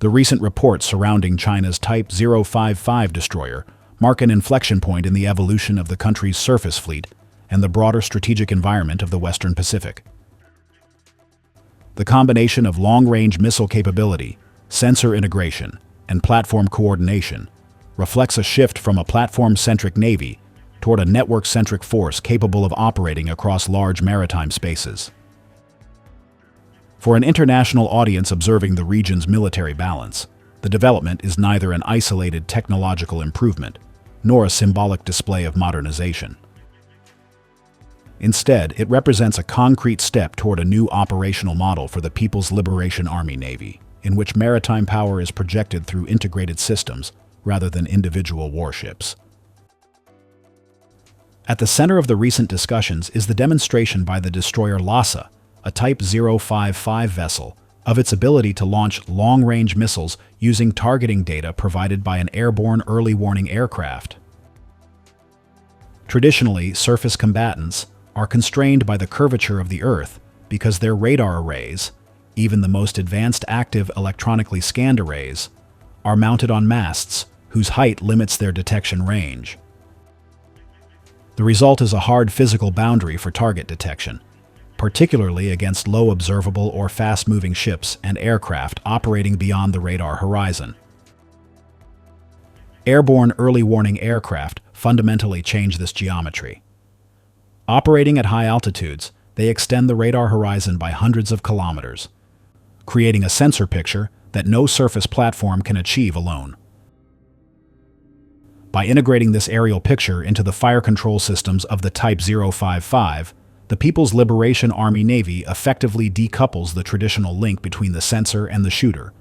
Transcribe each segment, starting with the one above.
The recent reports surrounding China's Type 055 destroyer mark an inflection point in the evolution of the country's surface fleet and the broader strategic environment of the Western Pacific. The combination of long-range missile capability, sensor integration, and platform coordination reflects a shift from a platform-centric Navy toward a network-centric force capable of operating across large maritime spaces. For an international audience observing the region's military balance, the development is neither an isolated technological improvement nor a symbolic display of modernization. Instead, it represents a concrete step toward a new operational model for the People's Liberation Army Navy, in which maritime power is projected through integrated systems rather than individual warships. At the center of the recent discussions is the demonstration by the destroyer Lhasa, a Type 055 vessel, of its ability to launch long-range missiles using targeting data provided by an airborne early warning aircraft. Traditionally, surface combatants are constrained by the curvature of the Earth because their radar arrays, even the most advanced active electronically scanned arrays, are mounted on masts whose height limits their detection range. The result is a hard physical boundary for target detection, particularly against low observable or fast-moving ships and aircraft operating beyond the radar horizon. Airborne early warning aircraft fundamentally change this geometry. Operating at high altitudes, they extend the radar horizon by hundreds of kilometers, creating a sensor picture that no surface platform can achieve alone. By integrating this aerial picture into the fire control systems of the Type 055, the People's Liberation Army Navy effectively decouples the traditional link between the sensor and the shooter.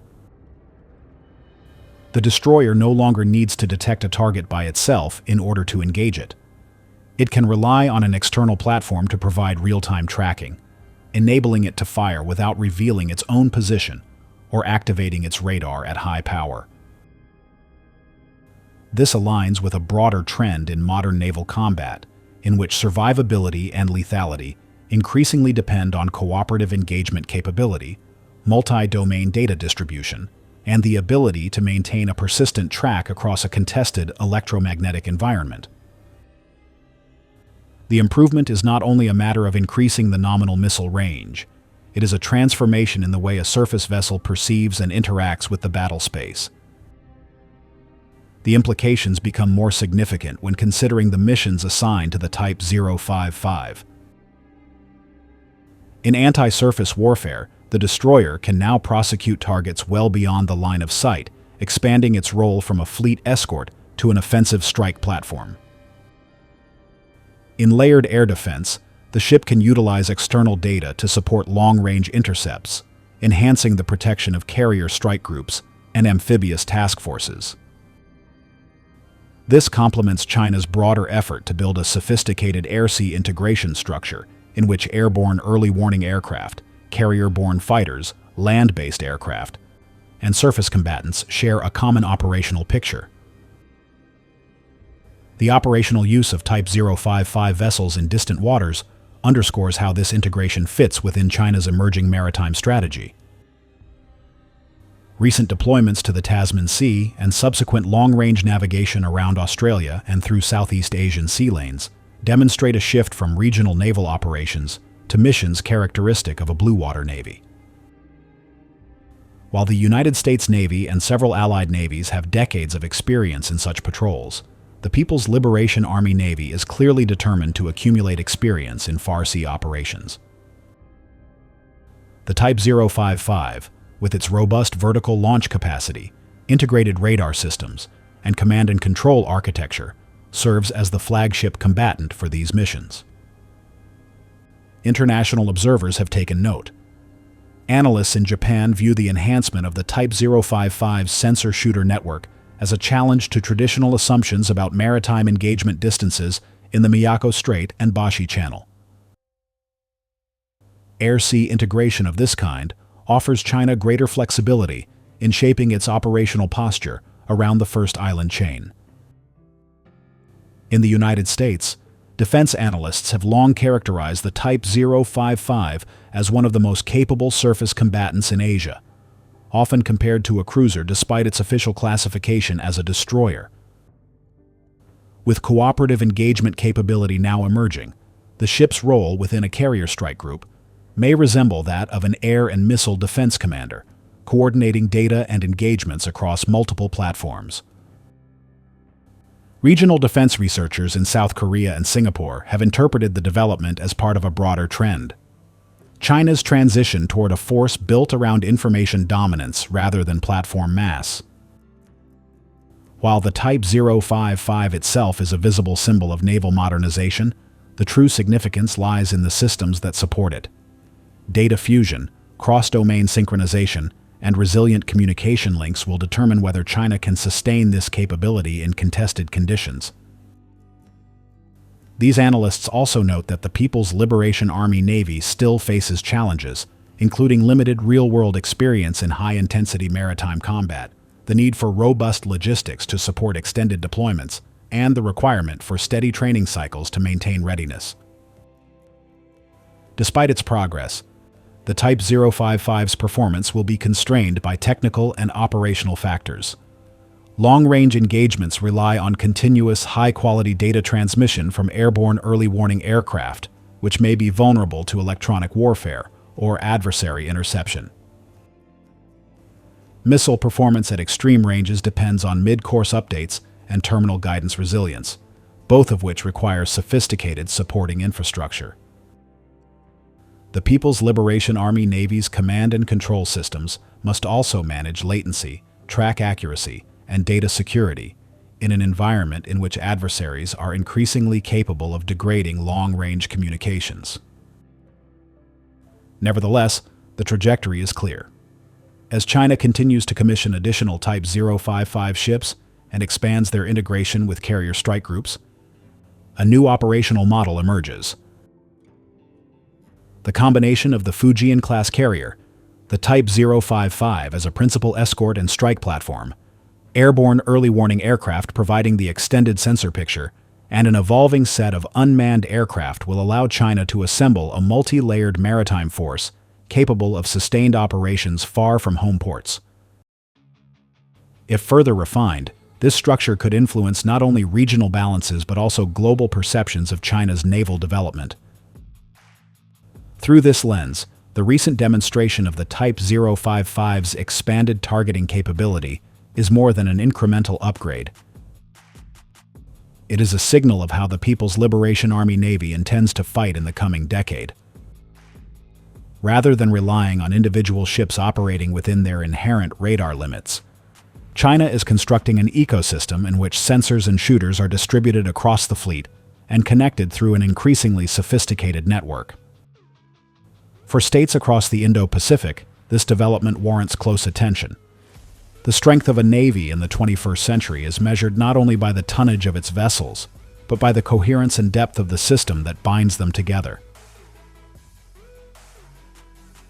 The destroyer no longer needs to detect a target by itself in order to engage it. It can rely on an external platform to provide real-time tracking, enabling it to fire without revealing its own position or activating its radar at high power. This aligns with a broader trend in modern naval combat, in which survivability and lethality increasingly depend on cooperative engagement capability, multi-domain data distribution, and the ability to maintain a persistent track across a contested electromagnetic environment. The improvement is not only a matter of increasing the nominal missile range, it is a transformation in the way a surface vessel perceives and interacts with the battle space. The implications become more significant when considering the missions assigned to the Type 055. In anti-surface warfare, the destroyer can now prosecute targets well beyond the line of sight, expanding its role from a fleet escort to an offensive strike platform. In layered air defense, the ship can utilize external data to support long-range intercepts, enhancing the protection of carrier strike groups and amphibious task forces. This complements China's broader effort to build a sophisticated air-sea integration structure in which airborne early warning aircraft, carrier-borne fighters, land-based aircraft, and surface combatants share a common operational picture. The operational use of Type 055 vessels in distant waters underscores how this integration fits within China's emerging maritime strategy. Recent deployments to the Tasman Sea and subsequent long-range navigation around Australia and through Southeast Asian sea lanes demonstrate a shift from regional naval operations to missions characteristic of a blue water navy. While the United States Navy and several allied navies have decades of experience in such patrols, the People's Liberation Army Navy is clearly determined to accumulate experience in far-sea operations. The Type 055, with its robust vertical launch capacity, integrated radar systems, and command and control architecture, serves as the flagship combatant for these missions. International observers have taken note. Analysts in Japan view the enhancement of the Type 055's sensor shooter network as a challenge to traditional assumptions about maritime engagement distances in the Miyako Strait and Bashi Channel. Air-sea integration of this kind offers China greater flexibility in shaping its operational posture around the first island chain. In the United States, defense analysts have long characterized the Type 055 as one of the most capable surface combatants in Asia, often compared to a cruiser despite its official classification as a destroyer. With cooperative engagement capability now emerging, the ship's role within a carrier strike group may resemble that of an air and missile defense commander, coordinating data and engagements across multiple platforms. Regional defense researchers in South Korea and Singapore have interpreted the development as part of a broader trend. China's transition toward a force built around information dominance rather than platform mass. While the Type 055 itself is a visible symbol of naval modernization, the true significance lies in the systems that support it. Data fusion, cross-domain synchronization, and resilient communication links will determine whether China can sustain this capability in contested conditions. These analysts also note that the People's Liberation Army Navy still faces challenges, including limited real-world experience in high-intensity maritime combat, the need for robust logistics to support extended deployments, and the requirement for steady training cycles to maintain readiness. Despite its progress, the Type 055's performance will be constrained by technical and operational factors. Long-range engagements rely on continuous, high-quality data transmission from airborne early warning aircraft, which may be vulnerable to electronic warfare or adversary interception. Missile performance at extreme ranges depends on mid-course updates and terminal guidance resilience, both of which require sophisticated supporting infrastructure. The People's Liberation Army Navy's command and control systems must also manage latency, track accuracy, and data security in an environment in which adversaries are increasingly capable of degrading long-range communications. Nevertheless, the trajectory is clear. As China continues to commission additional Type 055 ships and expands their integration with carrier strike groups, a new operational model emerges. The combination of the Fujian-class carrier, the Type 055 as a principal escort and strike platform, airborne early warning aircraft providing the extended sensor picture, and an evolving set of unmanned aircraft will allow China to assemble a multi-layered maritime force capable of sustained operations far from home ports. If further refined, this structure could influence not only regional balances but also global perceptions of China's naval development. Through this lens, the recent demonstration of the Type 055's expanded targeting capability is more than an incremental upgrade. It is a signal of how the People's Liberation Army Navy intends to fight in the coming decade. Rather than relying on individual ships operating within their inherent radar limits, China is constructing an ecosystem in which sensors and shooters are distributed across the fleet and connected through an increasingly sophisticated network. For states across the Indo-Pacific, this development warrants close attention. The strength of a navy in the 21st century is measured not only by the tonnage of its vessels, but by the coherence and depth of the system that binds them together.